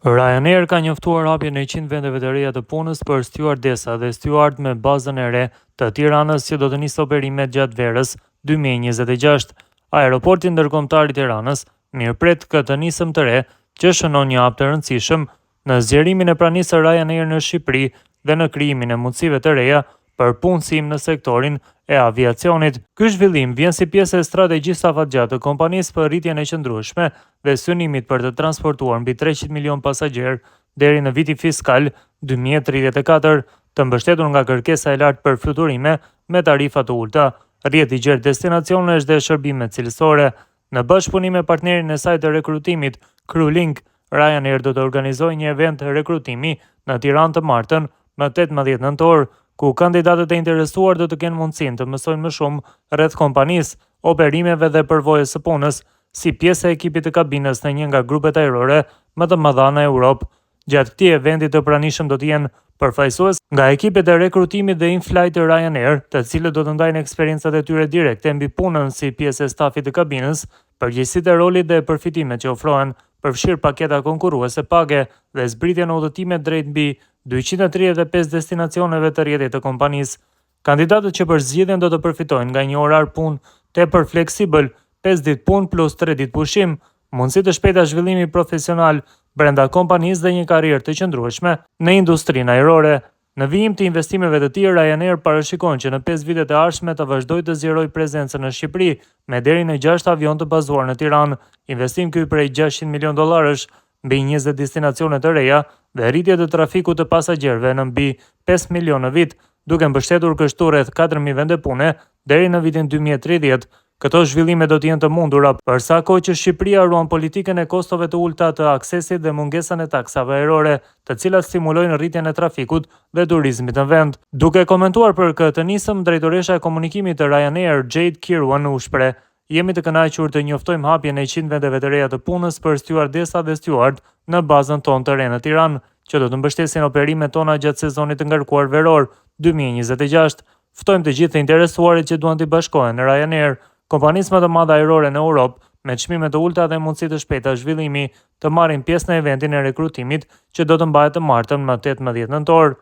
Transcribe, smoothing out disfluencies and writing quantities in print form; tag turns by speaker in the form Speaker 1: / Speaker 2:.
Speaker 1: Ryanair ka njoftuar hapjen e 100 vendeve të reja të punës për stjuardesa dhe stjuard me bazën e re të Tiranës që do të nisë operimet gjatë verës 2026. Aeroporti ndërkombëtar i Tiranës mirëpret këtë nisëm të re që shënon një hap të rëndësishëm në zgjerimin e pranisë së Ryanair në Shqipëri dhe në krijimin e mundësive të reja për punësim në sektorin e aviacionit. Ky zhvillim vjen si pjesë e strategjisë afatgjatë të kompanisë për rritjen e qëndrueshme dhe synimit për të transportuar mbi 300 milion pasagjerë deri në vitin fiskal 2034, të mbështetur nga kërkesa e lartë për fluturime me tarifa të ulta, rrjet i gjerë destinacionesh dhe shërbime cilësore. Në bashkëpunim me partnerin e saj të rekrutimit, Crewlink, Ryanair do të organizojë një event rekrutimi në Tiranë të martën, më 18 nëntor, ku kandidatët e interesuar do të kenë mundësinë të mësojnë më shumë rreth kompanisë, operimeve dhe përvojës së punës, si pjesë e ekipit të kabinës në një nga grupet ajrore më të mëdha në Europë. Gjatë këtij eventi të pranishëm do të jenë përfaqësues nga ekipet e rekrutimit dhe in-flight të Ryanair, të cilët do të ndajnë eksperiencat e tyre direkte mbi punën si pjesë e stafit të kabinës, përgjegjësitë e rolit dhe përfitimet që ofrohen, përfshirë paketa konkurruese page dhe zbritje në udhëtime drejt mbi 235 destinacioneve të rrjetit të kompanisë. Kandidatët që përzgjedhen do të përfitojnë nga një orar punë tepër fleksibël, 5 ditë punë plus 3 ditë pushim, mundësi të shpejta zhvillimi profesional brenda kompanisë dhe një karrierë të qëndrueshme në industrinë ajrore. Në vijim të investimeve të tij, Ryanair parashikon që në 5 vitet e ardhshme të vazhdojë të zgjerojë prezencën në Shqipëri me deri në 6 avion të bazuar në Tiranë. Investim ky prej $600 milion mbi 20 destinacione të reja dhe rritje të trafikut të pasagjerëve në mbi 5 milion në vit, duke mbështetur kështu rreth 4.000 vende pune deri në vitin 2030. Këto zhvillime do të jenë të mundura për sa kohë që Shqipëria ruan politikën e kostove të ulta të aksesit dhe mungesën e taksave ajrore, të cilat stimulojnë rritjen e trafikut dhe turizmit në vend. Duke komentuar për këtë nisëm, drejtoresha e komunikimit të Ryanair, Jade Kirwan, u shpreh: "Jemi të kënaqur të njoftojmë hapjen e 100 vendeve të reja të punës për stjuardesa dhe stjuard në bazën tonë të re në Tiranë, që do të mbështesin operimet tona gjatë sezonit të ngarkuar veror 2026. Ftojmë të gjithë të interesuarit që duan të bashkohen në Ryanair, kompanisë më të madhe ajrore në Europë, me çmime të ulta dhe mundësi të shpejta zhvillimi, të marrin pjesë në eventin e rekrutimit që do të mbahet të martën më 18 nëntor."